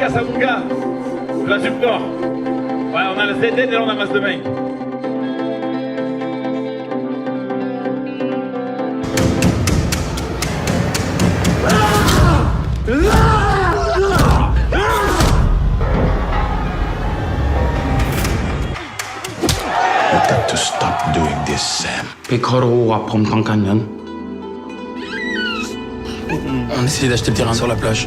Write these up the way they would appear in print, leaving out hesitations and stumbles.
Casablanca de la Subnord. Ouais, on a le ZD et là on amasse demain. To stop doing this, Sam. พี่เขารู้ว่าผมต้องการเงิน On essaie d'acheter le terrain sur la plage.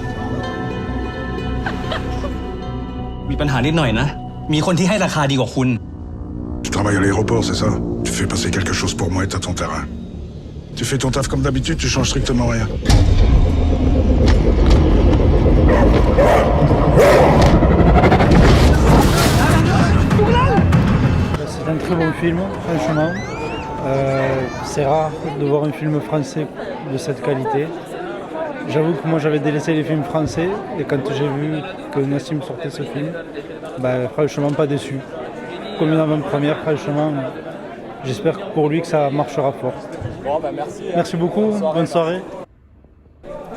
มีปัญหานิดหน่อยนะ มีคนที่ให้ราคาดีกว่าคุณ Tu travailles à l'aéroport, c'est ça? Tu fais passer quelque chose pour moi et t'as ton terrain. Tu fais ton taf comme d'habitude, tu changes strictement rien. C'est un très bon film, franchement. C'est rare de voir un film français de cette qualité. J'avoue que moi j'avais délaissé les films français et quand j'ai vu que Nassim sortait ce film, franchement pas déçu. Comme une avant-première, franchement, j'espère pour lui que ça marchera fort. Bon, merci. Merci beaucoup, bonne soirée.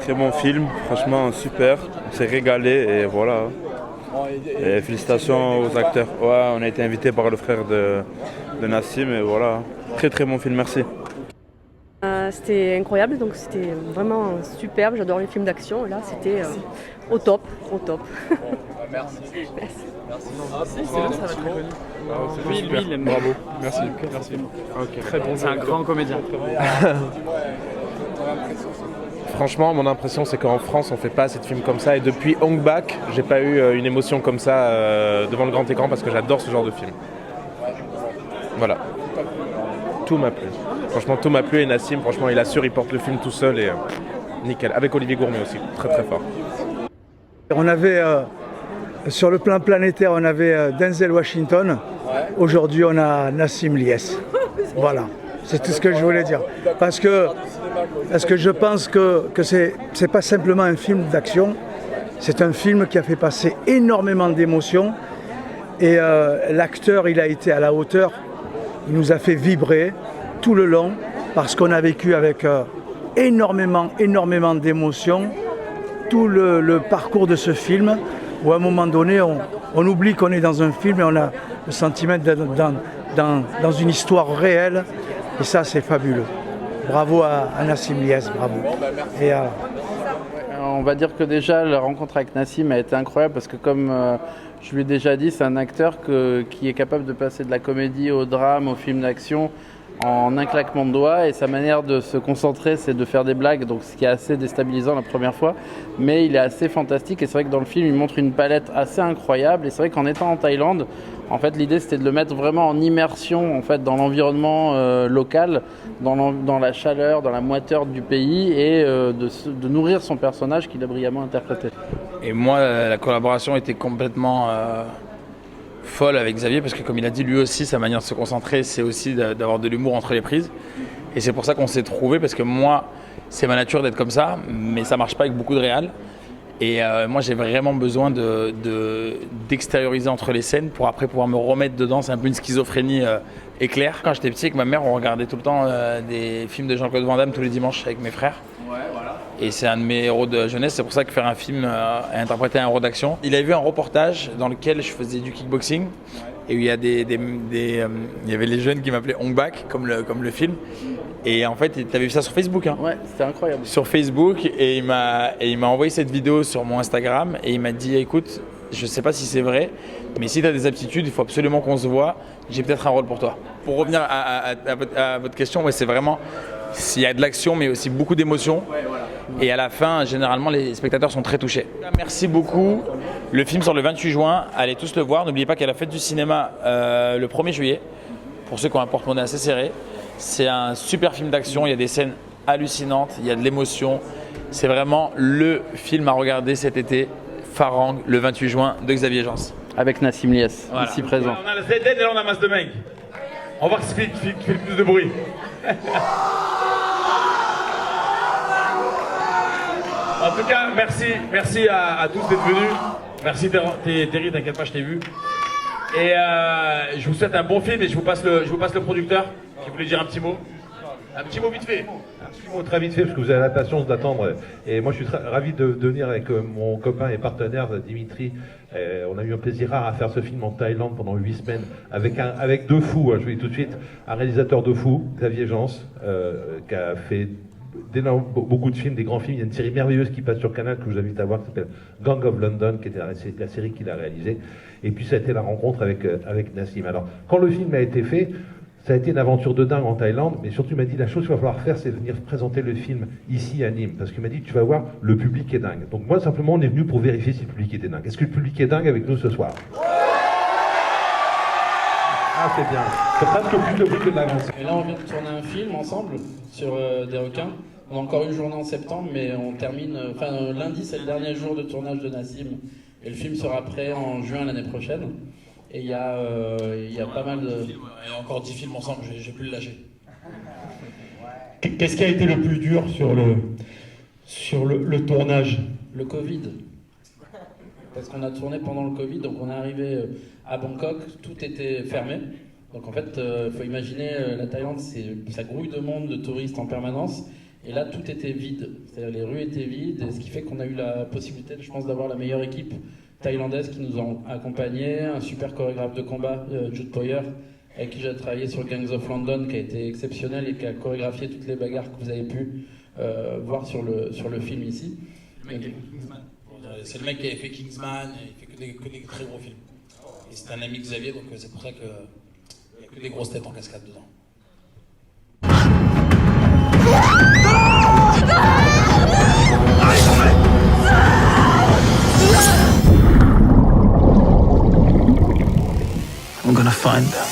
Très bon film, franchement super, on s'est régalé et voilà. Et félicitations aux acteurs. Ouais, on a été invités par le frère de Nassim et voilà. Très très bon film, merci. C'était incroyable, donc c'était vraiment superbe. J'adore les films d'action et là c'était au top, au top. Merci. Merci. C'est bien, ça va être reconnu. Lui, il aime. Bravo, merci. Merci. Okay. Très bon, c'est un grand comédien. Franchement, mon impression, c'est qu'en France, on fait pas assez de films comme ça. Et depuis Hong Bak, j'ai pas eu une émotion comme ça devant le grand écran parce que j'adore ce genre de film. Voilà. Tout m'a plu. Franchement, tout m'a plu. Et Nassim, franchement, il assure, il porte le film tout seul et nickel. Avec Olivier Gourmet aussi, très très fort. On avait, sur le plan planétaire, on avait Denzel Washington. Aujourd'hui, on a Nassim Lies. Voilà. C'est tout ce que je voulais dire. Parce que je pense que c'est pas simplement un film d'action, c'est un film qui a fait passer énormément d'émotions. Et l'acteur, il a été à la hauteur, il nous a fait vibrer tout le long, parce qu'on a vécu avec énormément d'émotions tout le parcours de ce film, où à un moment donné, on oublie qu'on est dans un film et on a le sentiment d'être dans une histoire réelle. Et ça, c'est fabuleux. Bravo à Nassim Lies, bravo. Et on va dire que déjà, la rencontre avec Nassim a été incroyable parce que comme je lui ai déjà dit, c'est un acteur qui est capable de passer de la comédie au drame, au film d'action en un claquement de doigts, et sa manière de se concentrer, c'est de faire des blagues, donc ce qui est assez déstabilisant la première fois, mais il est assez fantastique. Et c'est vrai que dans le film, il montre une palette assez incroyable. Et c'est vrai qu'en étant en Thaïlande, en fait, l'idée c'était de le mettre vraiment en immersion en fait, dans l'environnement local, dans la chaleur, dans la moiteur du pays, et de nourrir son personnage qu'il a brillamment interprété. Et moi, la collaboration était complètement folle avec Xavier, parce que comme il a dit lui aussi, sa manière de se concentrer, c'est aussi d'avoir de l'humour entre les prises. Et c'est pour ça qu'on s'est trouvé, parce que moi, c'est ma nature d'être comme ça, mais ça marche pas avec beaucoup de réal. Et moi, j'ai vraiment besoin d'extérioriser entre les scènes pour après pouvoir me remettre dedans. C'est un peu une schizophrénie éclair. Quand j'étais petit avec ma mère, on regardait tout le temps des films de Jean-Claude Van Damme tous les dimanches avec mes frères. Ouais, voilà. Et c'est un de mes héros de jeunesse, c'est pour ça que faire un film et interpréter un héros d'action. Il avait vu un reportage dans lequel je faisais du kickboxing, et où il y a il y avait les jeunes qui m'appelaient Hong Bak, comme le film. Et en fait, tu avais vu ça sur Facebook, hein. Ouais, c'était incroyable. Sur Facebook, et il m'a envoyé cette vidéo sur mon Instagram, et il m'a dit écoute, je sais pas si c'est vrai, mais si tu as des aptitudes, il faut absolument qu'on se voit, j'ai peut-être un rôle pour toi. Pour revenir à votre question, ouais, c'est vraiment, il y a de l'action, mais aussi beaucoup d'émotions. Ouais, voilà. Et à la fin, généralement, les spectateurs sont très touchés. Merci beaucoup. Le film sort le 28 juin, allez tous le voir. N'oubliez pas qu'il y a la fête du cinéma le 1er juillet, pour ceux qui ont un porte-monnaie assez serré. C'est un super film d'action, il y a des scènes hallucinantes, il y a de l'émotion. C'est vraiment le film à regarder cet été, Farang, le 28 juin, de Xavier Jans. Avec Nassim Lies, Voilà. ici présent. On a le ZD et là on amasse demain. On va voir qui fait le plus de bruit. En tout cas, merci à tous d'être venus. Merci Terry, t'inquiète pas, je t'ai vu. Et je vous souhaite un bon film et je vous passe le producteur qui voulait dire un petit mot. Un petit mot vite fait. Un petit mot très vite fait, parce que vous avez la patience d'attendre. Et moi, je suis ravi de venir avec mon copain et partenaire Dimitri. On a eu un plaisir rare à faire ce film en Thaïlande pendant 8 semaines, avec deux fous, hein, je vous dis tout de suite, un réalisateur de fous, Xavier Jans, qui a fait beaucoup de films, des grands films. Il y a une série merveilleuse qui passe sur Canal que je vous invite à voir, qui s'appelle Gang of London, qui était la série qu'il a réalisée. Et puis ça a été la rencontre avec Nassim. Alors, quand le film a été fait, ça a été une aventure de dingue en Thaïlande, mais surtout il m'a dit la chose qu'il va falloir faire, c'est venir présenter le film ici à Nîmes, parce qu'il m'a dit tu vas voir, le public est dingue. Donc moi simplement on est venu pour vérifier si le public était dingue. Est-ce que le public est dingue avec nous ce soir? Ah c'est bien, c'est presque plus de bruit que de l'avance. Et là on vient de tourner un film ensemble sur des requins. On a encore une journée en septembre, mais on termine, lundi c'est le dernier jour de tournage de Nassim, et le film sera prêt en juin l'année prochaine. Et il y a pas mal de... Et encore 10 films ensemble, j'ai pu le lâcher. Qu'est-ce qui a été le plus dur sur le tournage? Le Covid. Parce qu'on a tourné pendant le Covid, donc on est arrivé à Bangkok, tout était fermé. Donc en fait, faut imaginer, la Thaïlande, ça grouille de monde, de touristes en permanence. Et là, tout était vide. C'est-à-dire les rues étaient vides, ce qui fait qu'on a eu la possibilité, je pense, d'avoir la meilleure équipe thaïlandaise qui nous ont accompagnés, un super chorégraphe de combat, Jude Poyer, avec qui j'ai travaillé sur Gangs of London, qui a été exceptionnel et qui a chorégraphié toutes les bagarres que vous avez pu voir sur le film ici. C'est le mec qui avait fait Kingsman, il fait que des très gros films. Et c'est un ami de Xavier, donc c'est pour ça qu'il n'y a que des grosses têtes en cascade dedans. I'm gonna find them.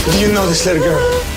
Do you know this little girl?